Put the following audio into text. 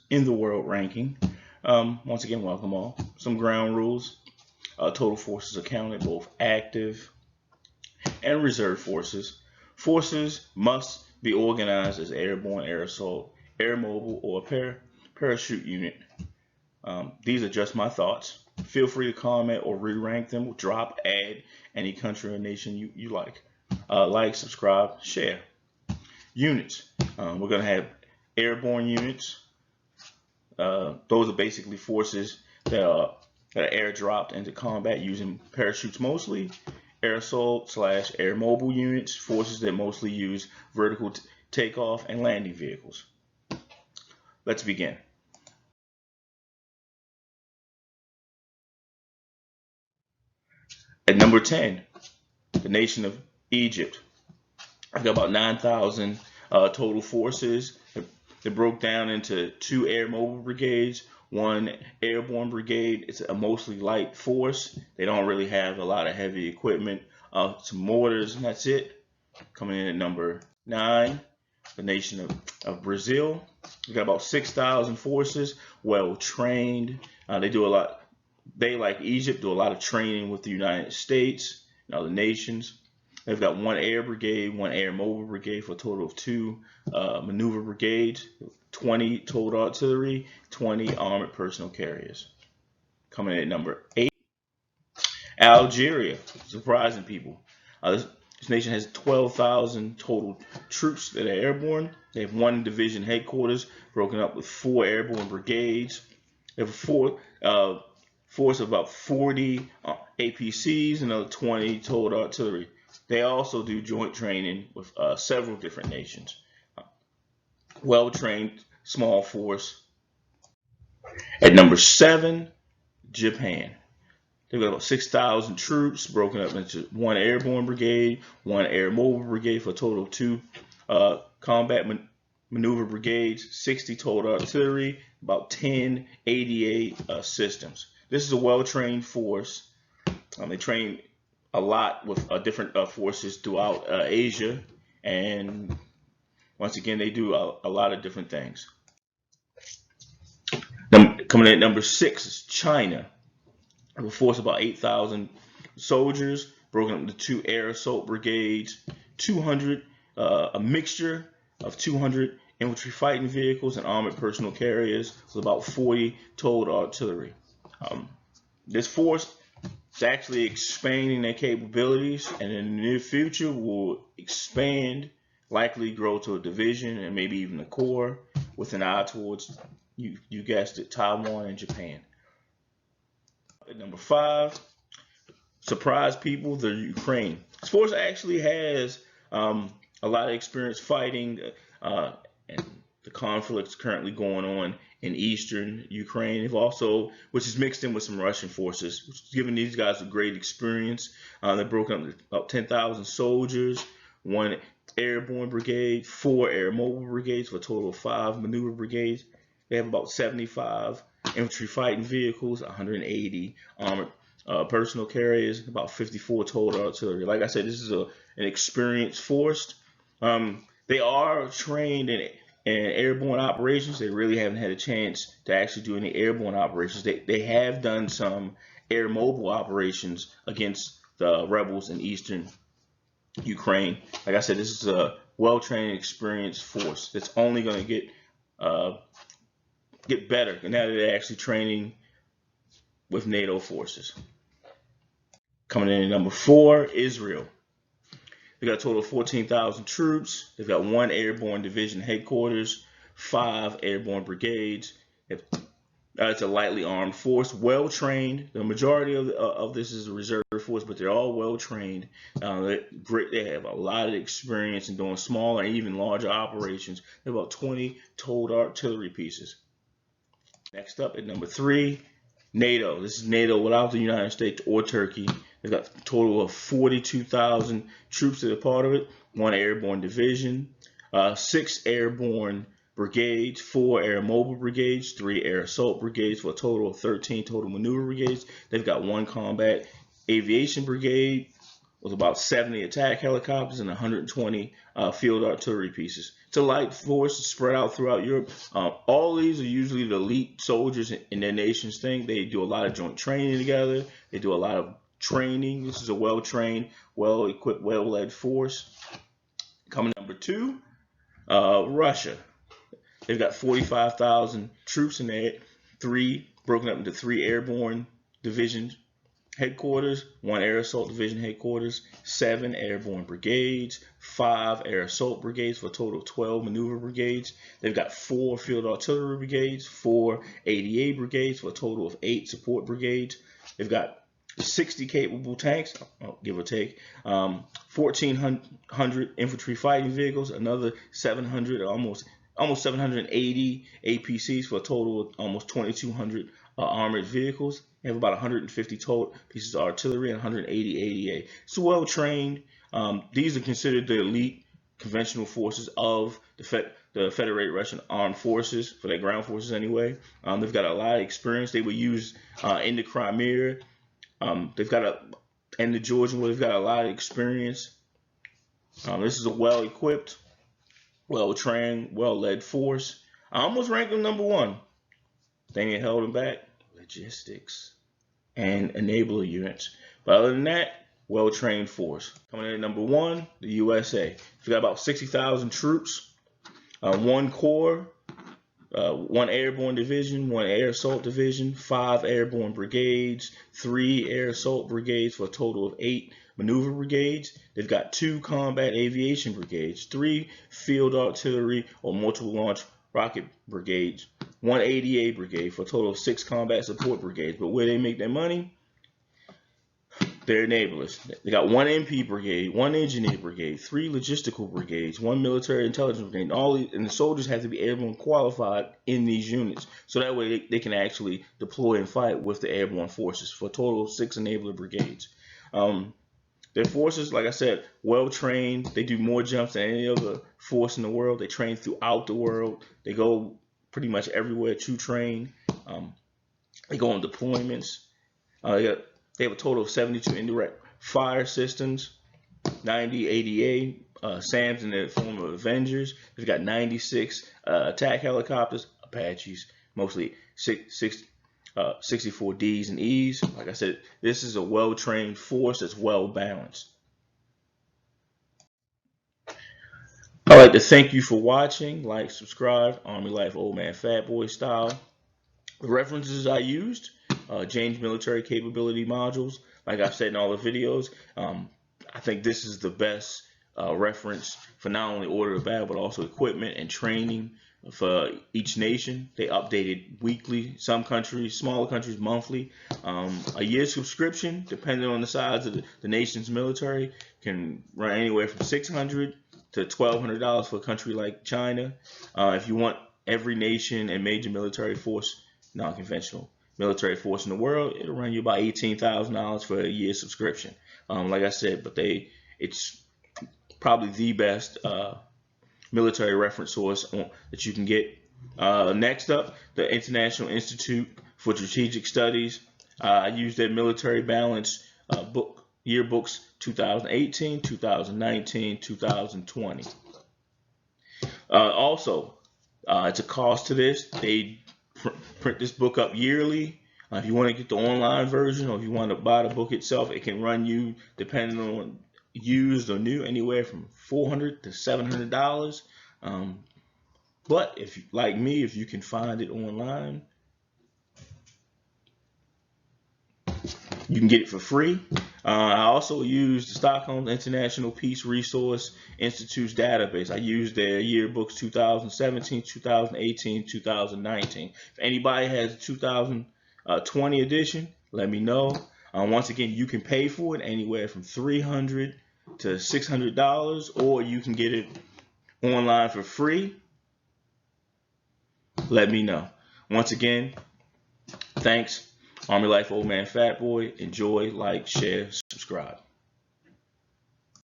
in the world ranking. Once again, welcome all. Some ground rules. Total forces are counted, both active and reserve forces. Forces must be organized as airborne, air assault, air mobile, or parachute unit. These are just my thoughts. Feel free to comment or re-rank them. Drop, add any country or nation you like. Like, subscribe, share. Units. We're going to have airborne units. Those are basically forces that are airdropped into combat using parachutes mostly. Air assault / air mobile units, forces that mostly use vertical takeoff and landing vehicles. Let's begin. At number 10, the nation of Egypt. I've got about 9,000 total forces. They broke down into 2 air mobile brigades, 1 airborne brigade. It's a mostly light force. They don't really have a lot of heavy equipment. Some mortars, and that's it. Coming in at number 9, the nation of Brazil. We've got about 6,000 forces, well trained. They do a lot. They, like Egypt, do a lot of training with the United States and other nations. They've got 1 air brigade, 1 air mobile brigade for a total of 2 maneuver brigades, 20 total artillery, 20 armored personnel carriers. Coming in at number 8, Algeria. Surprising people. This nation has 12,000 total troops that are airborne. They have 1 division headquarters broken up with 4 airborne brigades. They have a force of about 40 APCs and another 20 total artillery. They also do joint training with several different nations. Well-trained, small force. At number 7, Japan. They've got about 6,000 troops broken up into 1 airborne brigade, 1 air mobile brigade for a total of 2 combat maneuver brigades, 60 total artillery, about 10 ADA systems. This is a well-trained force. They train a lot with different forces throughout Asia, and once again, they do a lot of different things. Coming in at number 6 is China. A force of about 8,000 soldiers, broken up into 2 air assault brigades, 200, a mixture of 200 infantry fighting vehicles and armored personnel carriers with about 40 total artillery. This force is actually expanding their capabilities, and in the near future will expand, likely grow to a division and maybe even a corps, with an eye towards, you guessed it, Taiwan and Japan. At number 5, surprise people, the Ukraine. This force actually has a lot of experience fighting and the conflicts currently going on in eastern Ukraine. They've also, which is mixed in with some Russian forces, which is giving these guys a great experience. They broke up about 10,000 soldiers, 1 airborne brigade, 4 air mobile brigades for a total of 5 maneuver brigades. They have about 75 infantry fighting vehicles, 180 armored personnel carriers, about 54 total artillery. Like I said, this is an experienced force. They are trained in airborne operations. They really haven't had a chance to actually do any airborne operations. They have done some air mobile operations against the rebels in eastern Ukraine. Like I said, this is a well-trained, experienced force that's only going to get better now that they're actually training with NATO forces. Coming in at number 4, Israel. They got a total of 14,000 troops. They've got 1 airborne division headquarters, 5 airborne brigades. It's a lightly armed force, well trained. The majority of this is a reserve force, but they're all well trained. They have a lot of experience in doing smaller and even larger operations. They have about 20 total artillery pieces. Next up at number 3, NATO. This is NATO without the United States or Turkey. They've got a total of 42,000 troops that are part of it. 1 airborne division, 6 airborne brigades, 4 air mobile brigades, 3 air assault brigades for a total of 13 total maneuver brigades. They've got 1 combat aviation brigade, with about 70 attack helicopters and 120 field artillery pieces. It's a light force spread out throughout Europe. All these are usually the elite soldiers in their nation's thing. They do a lot of joint training together. They do a lot of training. This is a well-trained, well-equipped, well-led force. Coming number 2, Russia. They've got 45,000 troops in there, broken up into 3 airborne division headquarters, 1 air assault division headquarters, 7 airborne brigades, 5 air assault brigades for a total of 12 maneuver brigades. They've got 4 field artillery brigades, 4 ADA brigades for a total of 8 support brigades. They've got 60 capable tanks, give or take, 1,400 infantry fighting vehicles, another 700, almost 780 APCs for a total of almost 2,200 armored vehicles. They have about 150 total pieces of artillery and 180 ADA. It's well trained. These are considered the elite conventional forces of the Federated Russian Armed Forces, for their ground forces anyway. They've got a lot of experience. They were used in the Crimea. They've got in the Georgian War. They've got a lot of experience. This is a well-equipped, well-trained, well-led force. I almost ranked them number 1. Thing that held them back: logistics and enabler units. But other than that, well-trained force. Coming in at number 1, the USA. We've got about 60,000 troops, 1 corps, 1 airborne division, 1 air assault division, 5 airborne brigades, 3 air assault brigades for a total of 8 maneuver brigades. They've got 2 combat aviation brigades, 3 field artillery or multiple launch rocket brigades, 1 ADA brigade for a total of 6 combat support brigades. But where they make their money, they're enablers. They got 1 MP brigade, 1 engineer brigade, 3 logistical brigades, 1 military intelligence brigade, and the soldiers have to be airborne qualified in these units. So that way they can actually deploy and fight with the airborne forces for a total of 6 enabler brigades. Their forces, like I said, well trained. They do more jumps than any other force in the world. They train throughout the world. They go pretty much everywhere to train. They go on deployments. They have a total of 72 indirect fire systems, 90 ADA, SAMs in the form of Avengers. They've got 96 attack helicopters, Apaches, mostly 64 Ds and Es. Like I said, this is a well-trained force that's well-balanced. I'd like to thank you for watching. Like, subscribe, Army Life Old Man Fat Boy style. The references I used: James Military Capability Modules. Like I've said in all the videos, I think this is the best reference for not only order of battle, but also equipment and training for each nation. They update it weekly. Some countries, smaller countries, monthly. A year's subscription, depending on the size of the nation's military, can run anywhere from $600 to $1,200 for a country like China. If you want every nation and major military force, non-conventional military force in the world, it'll run you about $18,000 for a year's subscription. Like I said, but it's probably the best military reference source that you can get. Next up, the International Institute for Strategic Studies. I use their military balance yearbooks 2018, 2019, 2020. Also, it's a cost to this. They print this book up yearly. If you want to get the online version, or if you want to buy the book itself, it can run you, depending on used or new, anywhere from $400 to $700. But if, like me, if you can find it online, you can get it for free. I also use the Stockholm International Peace Resource Institute's database. I use their yearbooks 2017, 2018, 2019. If anybody has a 2020 edition, let me know. Once again, you can pay for it anywhere from $300 to $600, or you can get it online for free. Let me know. Once again, thanks. Army Life Old Man Fat Boy. Enjoy, like, share, subscribe.